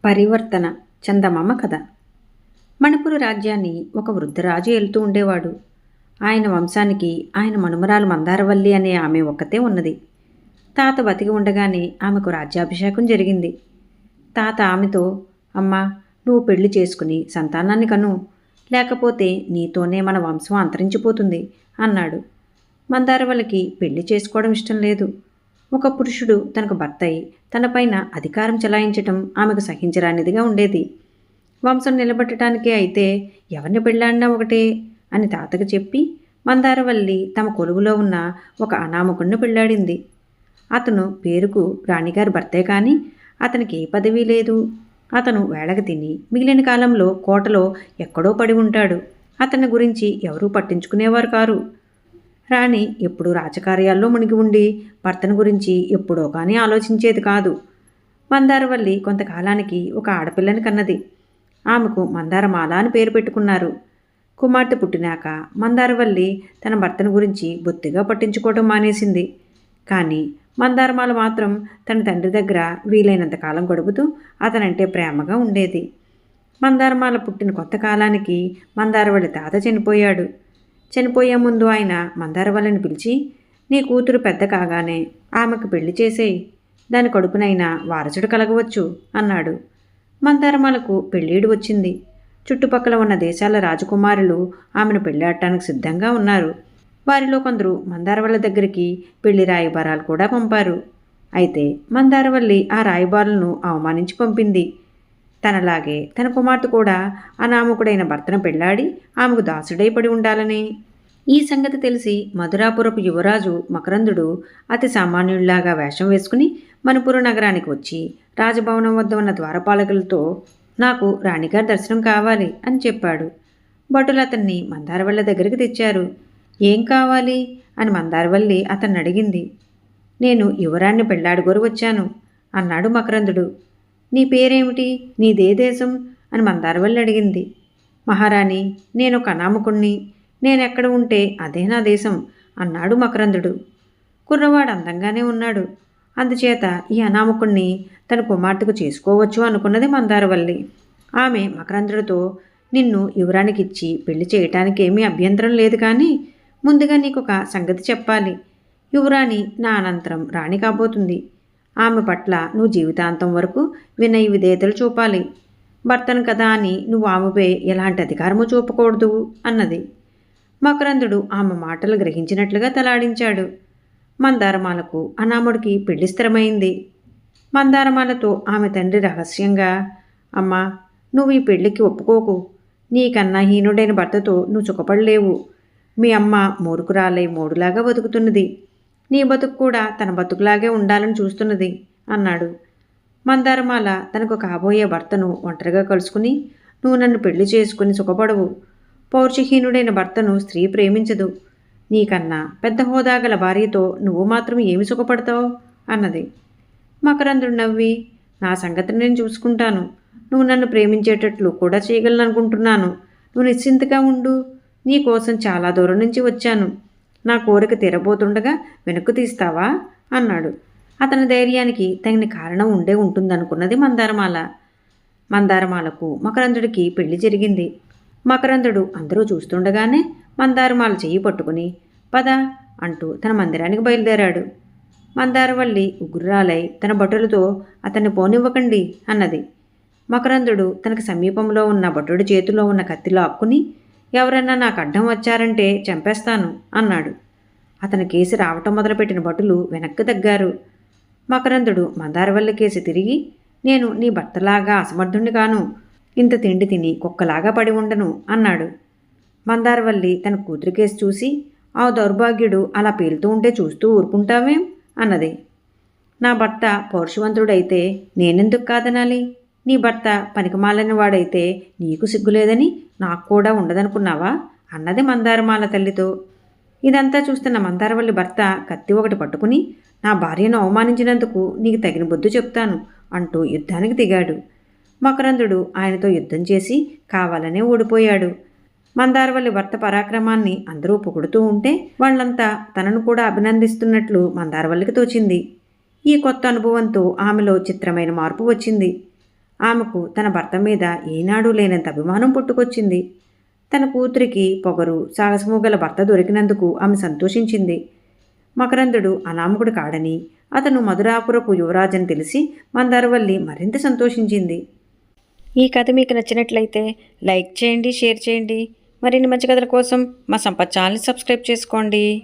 పరివర్తన చందమామ కథ. మణిపుర రాజ్యాన్ని ఒక వృద్ధరాజు ఏలుతూ ఉండేవాడు. ఆయన వంశానికి ఆయన మనుమరాలు మందారవల్లి అనే ఆమె ఒక్కతే ఉన్నది. తాత బతికి ఉండగానే ఆమెకు రాజ్యాభిషేకం జరిగింది. తాత ఆమెతో, అమ్మా, నువ్వు పెళ్లి చేసుకుని సంతానాన్ని కను, లేకపోతే నీతోనే మన వంశం అంతరించిపోతుంది అన్నాడు. మందారవల్లికి పెళ్లి చేసుకోవడం ఇష్టం లేదు. ఒక పురుషుడు తనకు భర్త అయి తనపైన అధికారం చెలాయించటం ఆమెకు సహించరానిదిగా ఉండేది. వంశం నిలబెట్టడానికే అయితే ఎవరిని పెళ్ళాడినా ఒకటే అని తాతకు చెప్పి మందారవల్లి తమ కొలువులో ఉన్న ఒక అనామకుడిని పెళ్ళాడింది. అతను పేరుకు రాణిగారి భర్తే కానీ అతనికి ఏ పదవి లేదు. అతను వేళకు తిని మిగిలిన కాలంలో కోటలో ఎక్కడో పడి ఉంటాడు. అతని గురించి ఎవరూ పట్టించుకునేవారు కారు. రాణి ఎప్పుడూ రాజకార్యాల్లో మునిగి ఉండి భర్తను గురించి ఎప్పుడో కానీ ఆలోచించేది కాదు. మందారవల్లి కొంతకాలానికి ఒక ఆడపిల్లని కన్నది. ఆమెకు మందారమాల అని పేరు పెట్టుకున్నారు. కుమార్తె పుట్టినాక మందారవల్లి తన భర్తను గురించి బొత్తిగా పట్టించుకోవడం మానేసింది. కానీ మందారమాల మాత్రం తన తండ్రి దగ్గర వీలైనంత కాలం గడుపుతూ అతనంటే ప్రేమగా ఉండేది. మందారమాల పుట్టిన కొంతకాలానికి మందారవల్లి తాత చనిపోయాడు. చనిపోయే ముందు ఆయన మందారవల్లిని పిలిచి, నీ కూతురు పెద్ద కాగానే ఆమెకు పెళ్లి చేసేయి, దాని కడుపునైనా వారసుడు కలగవచ్చు అన్నాడు. మందారమాలకు పెళ్ళీడు వచ్చింది. చుట్టుపక్కల ఉన్న దేశాల రాజకుమారులు ఆమెను పెళ్ళాడటానికి సిద్ధంగా ఉన్నారు. వారిలో కొందరు మందారవల్లి దగ్గరికి పెళ్లి రాయబారాలు కూడా పంపారు. అయితే మందారవల్లి ఆ రాయబారులను అవమానించి పంపింది. తనలాగే తన కుమార్తె కూడా అనామకుడైన భర్తను పెళ్లాడి ఆమెకు దాసుడై పడి ఉండాలని. ఈ సంగతి తెలిసి మధురాపురపు యువరాజు మకరందుడు అతి సామాన్యుడిలాగా వేషం వేసుకుని మణిపుర నగరానికి వచ్చి రాజభవనం వద్ద ఉన్న ద్వారపాలకులతో, నాకు రాణిగారి దర్శనం కావాలి అని చెప్పాడు. భటులు అతన్ని మందారవల్లి దగ్గరికి తెచ్చారు. ఏం కావాలి అని మందారవల్లి అతన్ని అడిగింది. నేను యువరాణ్ణి పెళ్లాడుగోరు వచ్చాను అన్నాడు మకరందుడు. నీ పేరేమిటి, నీదే దేశం అని మందారవల్లి అడిగింది. మహారాణి, నేను ఒక అనామకుణ్ణి, నేనెక్కడ ఉంటే అదే నా దేశం అన్నాడు మకరందుడు. కుర్రవాడు అందంగానే ఉన్నాడు. అందుచేత ఈ అనామకుణ్ణి తన కుమార్తెకు చేసుకోవచ్చు అనుకున్నది మందారవల్లి. ఆమె మకరందుడితో, నిన్ను యువరానికిచ్చి పెళ్లి చేయటానికి ఏమీ అభ్యంతరం లేదు, కానీ ముందుగా నీకొక సంగతి చెప్పాలి. యువరాణి నా అనంతరం రాణి కాబోతుంది. ఆమె పట్ల నువ్వు జీవితాంతం వరకు వినయ విధేయతలు చూపాలి. భర్తను కదా అని నువ్వు ఆమెపై ఎలాంటి అధికారము చూపకూడదు అన్నది. మకరందుడు ఆమె మాటలు గ్రహించినట్లుగా తలాడించాడు. మందారమాలకు అనాముడికి పెళ్లి స్థిరమైంది. మందారమాలతో ఆమె తండ్రి రహస్యంగా, అమ్మా, నువ్వు ఈ పెళ్లికి ఒప్పుకోకు. నీకన్నా హీనుడైన భర్తతో నువ్వు సుఖపడలేవు. మీ అమ్మ మూర్ఖురాలై మోడులాగా బతుకుతున్నది. నీ బతుకు కూడా తన బతుకులాగే ఉండాలని చూస్తున్నది అన్నాడు. మందారమాల తనకు కాబోయే భర్తను ఒంటరిగా కలుసుకుని, నువ్వు నన్ను పెళ్లి చేసుకుని సుఖపడవు. పౌరుషహీనుడైన భర్తను స్త్రీ ప్రేమించదు. నీకన్నా పెద్ద హోదాగల భార్యతో నువ్వు మాత్రం ఏమి సుఖపడతావు అన్నది. మకరందుడు నవ్వి, నా సంగతిని నేను చూసుకుంటాను. నువ్వు నన్ను ప్రేమించేటట్లు కూడా చేయగలను అనుకుంటున్నాను. నువ్వు నిశ్చింతగా ఉండు. నీ కోసం చాలా దూరం నుంచి వచ్చాను. నా కోరిక తీరబోతుండగా వెనక్కు తీస్తావా అన్నాడు. అతని ధైర్యానికి తగిన కారణం ఉండే ఉంటుందనుకున్నది మందారమాల. మందారమాలకు మకరందుడికి పెళ్లి జరిగింది. మకరందుడు అందరూ చూస్తుండగానే మందారమాల చెయ్యి పట్టుకుని, పద అంటూ తన మందిరానికి బయలుదేరాడు. మందారవల్లి ఉగ్రురాలై తన భటులతో, అతన్ని పోనివ్వకండి అన్నది. మకరందుడు తనకు సమీపంలో ఉన్న భటుడి చేతిలో ఉన్న కత్తిలో ఆక్కుని, ఎవరన్నా నాకు అడ్డం వచ్చారంటే చంపేస్తాను అన్నాడు. అతని కేసి రావటం మొదలుపెట్టిన భటులు వెనక్కి తగ్గారు. మకరందుడు మందారవల్లి కేసి తిరిగి, నేను నీ భర్తలాగా అసమర్థుణ్ణి కాను. ఇంత తిండి తిని కుక్కలాగా పడి ఉండను అన్నాడు. మందారవల్లి తన కూతురి కేసి చూసి, ఆ దౌర్భాగ్యుడు అలా పేలుతూ ఉంటే చూస్తూ ఊరుకుంటావేం అన్నది. నా భర్త పౌరుషవంతుడైతే నేనెందుకు కాదనాలి? నీ భర్త పనికిమాలని వాడైతే నీకు సిగ్గులేదని నాకు కూడా ఉండదనుకున్నావా అన్నది మందారమాల తల్లితో. ఇదంతా చూస్తున్న మందారవల్లి భర్త కత్తి ఒకటి పట్టుకుని, నా భార్యను అవమానించినందుకు నీకు తగిన బుద్ధి చెప్తాను అంటూ యుద్ధానికి దిగాడు. మకరందుడు ఆయనతో యుద్ధం చేసి కావాలనే ఓడిపోయాడు. మందారవల్లి భర్త పరాక్రమాన్ని అందరూ పొగుడుతూ ఉంటే వాళ్ళంతా తనను కూడా అభినందిస్తున్నట్లు మందారవల్లికి తోచింది. ఈ కొత్త అనుభవంతో ఆమెలో చిత్రమైన మార్పు వచ్చింది. ఆమెకు తన భర్త మీద ఏనాడూ లేనంత అభిమానం పుట్టుకొచ్చింది. తన కూతురికి పొగరు, సాహసము గల భర్త దొరికినందుకు ఆమె సంతోషించింది. మకరందుడు అనామకుడు కాడని, అతను మధురాపురపు యువరాజని తెలిసి మందారవల్లి మరింత సంతోషించింది. ఈ కథ మీకు నచ్చినట్లయితే లైక్ చేయండి, షేర్ చేయండి. మరిన్ని మంచి కథల కోసం మా సంపత్ ఛానల్ని సబ్స్క్రైబ్ చేసుకోండి.